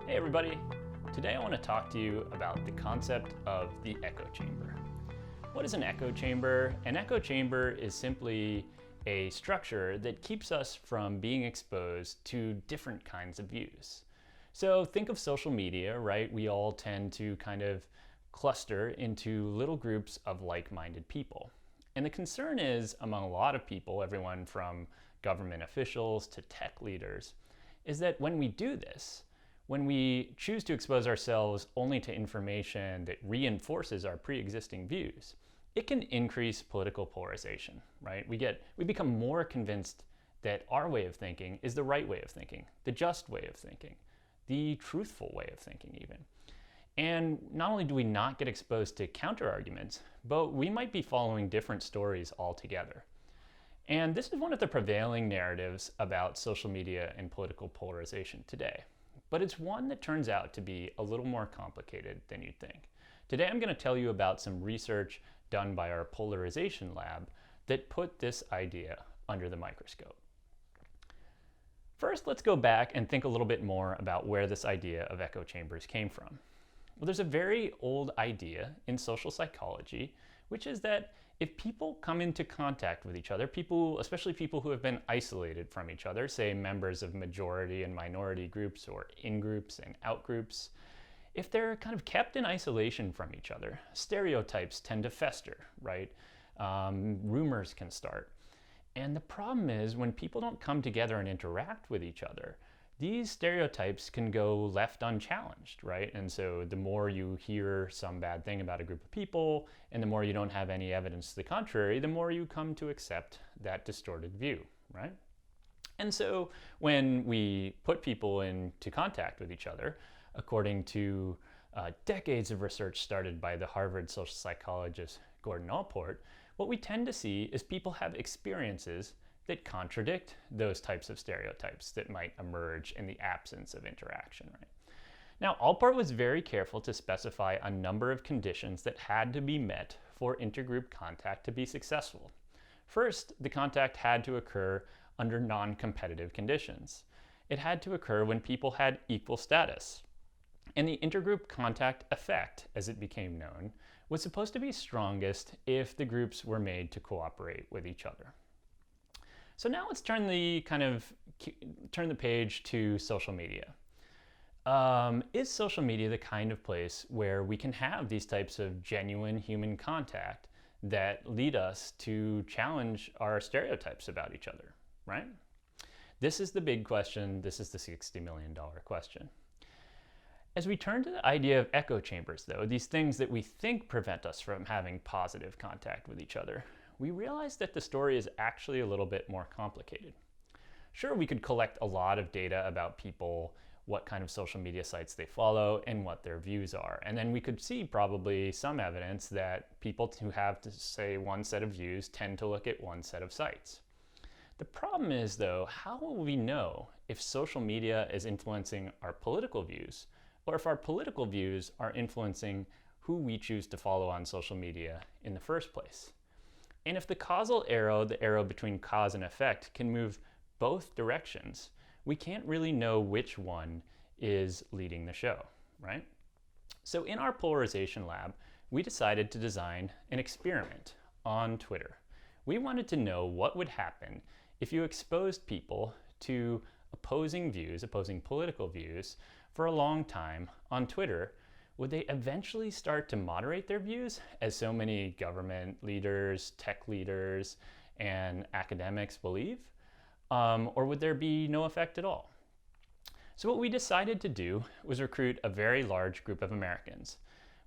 Hey everybody! Today I want to talk to you about the concept of the echo chamber. What is an echo chamber? An echo chamber is simply a structure that keeps us from being exposed to different kinds of views. So think of social media, right? We all tend to kind of cluster into little groups of like-minded people. And the concern is, among a lot of people, everyone from government officials to tech leaders, is that when we do this, when we choose to expose ourselves only to information that reinforces our pre-existing views, it can increase political polarization, right? We become more convinced that our way of thinking is the right way of thinking, the just way of thinking, the truthful way of thinking even. And not only do we not get exposed to counter arguments, but we might be following different stories altogether. And this is one of the prevailing narratives about social media and political polarization today. But it's one that turns out to be a little more complicated than you'd think. Today I'm going to tell you about some research done by our polarization lab that put this idea under the microscope. First, let's go back and think a little bit more about where this idea of echo chambers came from. Well, there's a very old idea in social psychology, which is that if people come into contact with each other, especially people who have been isolated from each other, say members of majority and minority groups or in-groups and out-groups, if they're kind of kept in isolation from each other, stereotypes tend to fester, right? Rumors can start. And the problem is when people don't come together and interact with each other, these stereotypes can go left unchallenged, right? And so the more you hear some bad thing about a group of people, and the more you don't have any evidence to the contrary, the more you come to accept that distorted view, right? And so when we put people into contact with each other, according to decades of research started by the Harvard social psychologist Gordon Allport, what we tend to see is people have experiences that contradict those types of stereotypes that might emerge in the absence of interaction, right? Now, Allport was very careful to specify a number of conditions that had to be met for intergroup contact to be successful. First, the contact had to occur under non-competitive conditions. It had to occur when people had equal status. And the intergroup contact effect, as it became known, was supposed to be strongest if the groups were made to cooperate with each other. So now let's turn the page to social media. Is social media the kind of place where we can have these types of genuine human contact that lead us to challenge our stereotypes about each other, right? This is the big question. This is the $60 million question. As we turn to the idea of echo chambers, though, these things that we think prevent us from having positive contact with each other, we realize that the story is actually a little bit more complicated. Sure, we could collect a lot of data about people, what kind of social media sites they follow, and what their views are. And then we could see probably some evidence that people who have, say, one set of views tend to look at one set of sites. The problem is, though, how will we know if social media is influencing our political views, or if our political views are influencing who we choose to follow on social media in the first place? And if the causal arrow, the arrow between cause and effect, can move both directions, we can't really know which one is leading the show, right? So in our polarization lab, we decided to design an experiment on Twitter. We wanted to know what would happen if you exposed people to opposing views, opposing political views, for a long time on Twitter. Would they eventually start to moderate their views, as so many government leaders, tech leaders, and academics believe? Or would there be no effect at all? So what we decided to do was recruit a very large group of Americans.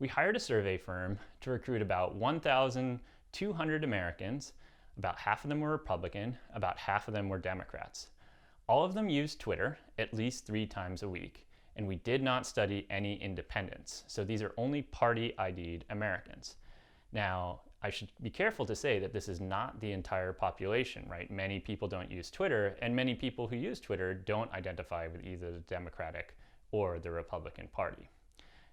We hired a survey firm to recruit about 1,200 Americans. About half of them were Republican, about half of them were Democrats. All of them used Twitter at least 3 times a week. And we did not study any independents. So these are only party ID'd Americans. Now, I should be careful to say that this is not the entire population, right? Many people don't use Twitter, and many people who use Twitter don't identify with either the Democratic or the Republican Party.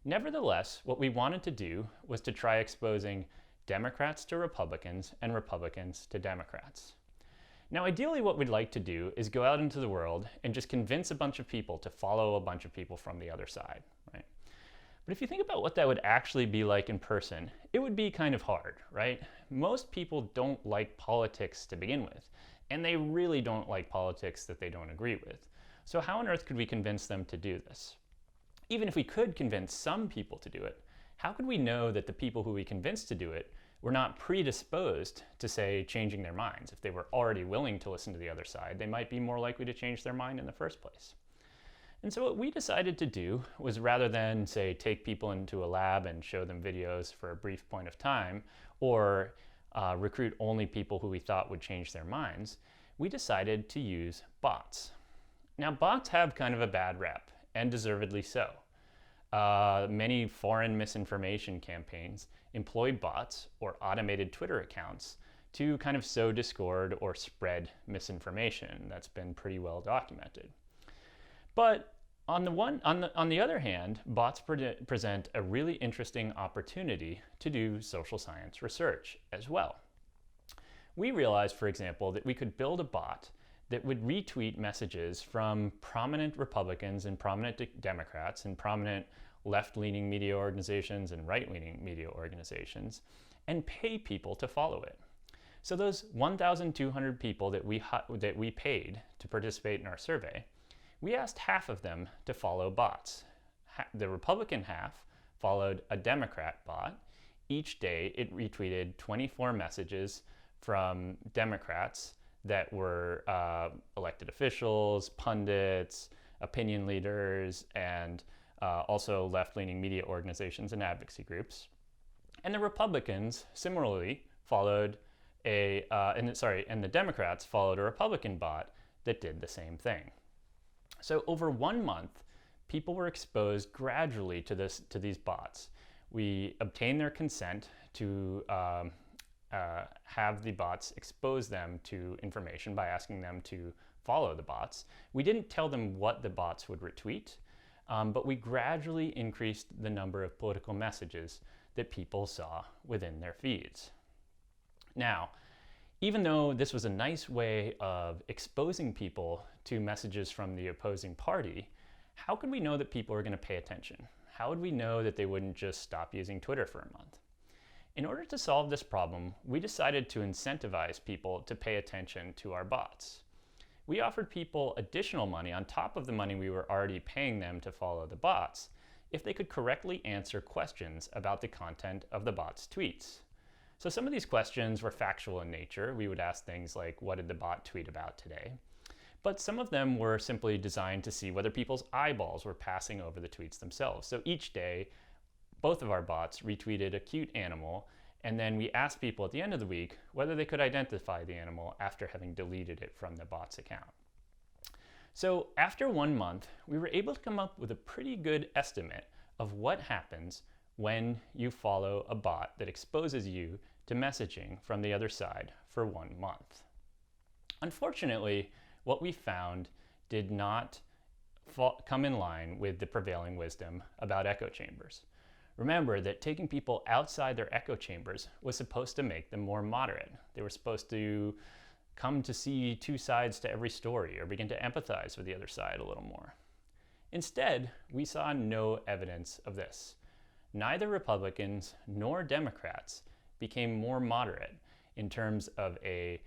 Nevertheless, what we wanted to do was to try exposing Democrats to Republicans and Republicans to Democrats. Now, ideally, what we'd like to do is go out into the world and just convince a bunch of people to follow a bunch of people from the other side, right? But if you think about what that would actually be like in person, it would be kind of hard, right? Most people don't like politics to begin with, and they really don't like politics that they don't agree with. So how on earth could we convince them to do this? Even if we could convince some people to do it, how could we know that the people who we convinced to do it were not predisposed to, say, changing their minds? If they were already willing to listen to the other side, they might be more likely to change their mind in the first place. And so what we decided to do was, rather than, say, take people into a lab and show them videos for a brief point of time, or recruit only people who we thought would change their minds, we decided to use bots. Now, bots have kind of a bad rep, and deservedly so. Many foreign misinformation campaigns employ bots or automated Twitter accounts to kind of sow discord or spread misinformation. That's been pretty well documented. But on the other hand, bots present a really interesting opportunity to do social science research as well. We realized, for example, that we could build a bot that would retweet messages from prominent Republicans and prominent Democrats and prominent left-leaning media organizations and right-leaning media organizations, and pay people to follow it. So those 1,200 people that we paid to participate in our survey, we asked half of them to follow bots. The Republican half followed a Democrat bot. Each day it retweeted 24 messages from Democrats that were elected officials, pundits, opinion leaders, and also left-leaning media organizations and advocacy groups. And the Republicans similarly followed and the Democrats followed a Republican bot that did the same thing. So over 1 month, people were exposed gradually to these bots. We obtained their consent to have the bots expose them to information by asking them to follow the bots. We didn't tell them what the bots would retweet, but we gradually increased the number of political messages that people saw within their feeds. Now, even though this was a nice way of exposing people to messages from the opposing party, how could we know that people are going to pay attention? How would we know that they wouldn't just stop using Twitter for a month? In order to solve this problem, we decided to incentivize people to pay attention to our bots. We offered people additional money on top of the money we were already paying them to follow the bots if they could correctly answer questions about the content of the bots' tweets. So some of these questions were factual in nature. We would ask things like, what did the bot tweet about today? But some of them were simply designed to see whether people's eyeballs were passing over the tweets themselves. So each day, both of our bots retweeted a cute animal, and then we asked people at the end of the week whether they could identify the animal after having deleted it from the bot's account. So after 1 month, we were able to come up with a pretty good estimate of what happens when you follow a bot that exposes you to messaging from the other side for 1 month. Unfortunately, what we found did not come in line with the prevailing wisdom about echo chambers. Remember that taking people outside their echo chambers was supposed to make them more moderate. They were supposed to come to see two sides to every story or begin to empathize with the other side a little more. Instead, we saw no evidence of this. Neither Republicans nor Democrats became more moderate in terms of a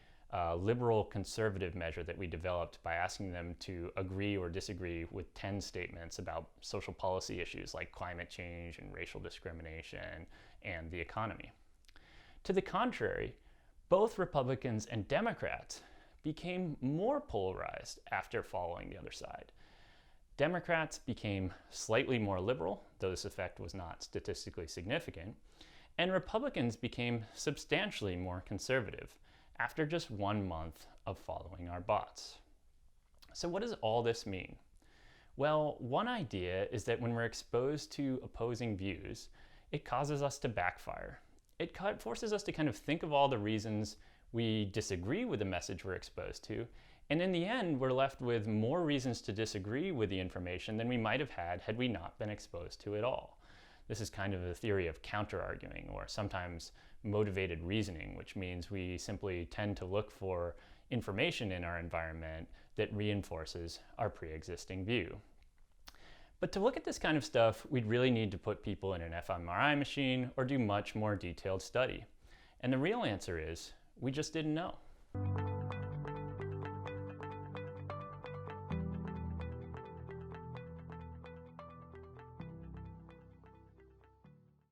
liberal conservative measure that we developed by asking them to agree or disagree with 10 statements about social policy issues like climate change and racial discrimination and the economy. To the contrary, both Republicans and Democrats became more polarized after following the other side. Democrats became slightly more liberal, though this effect was not statistically significant, and Republicans became substantially more conservative after just 1 month of following our bots. So what does all this mean? Well, one idea is that when we're exposed to opposing views, it causes us to backfire. It forces us to kind of think of all the reasons we disagree with the message we're exposed to, and in the end, we're left with more reasons to disagree with the information than we might have had we not been exposed to it all. This is kind of a theory of counter-arguing, or sometimes motivated reasoning, which means we simply tend to look for information in our environment that reinforces our pre-existing view. But to look at this kind of stuff, we'd really need to put people in an fMRI machine or do much more detailed study. And the real answer is, we just didn't know.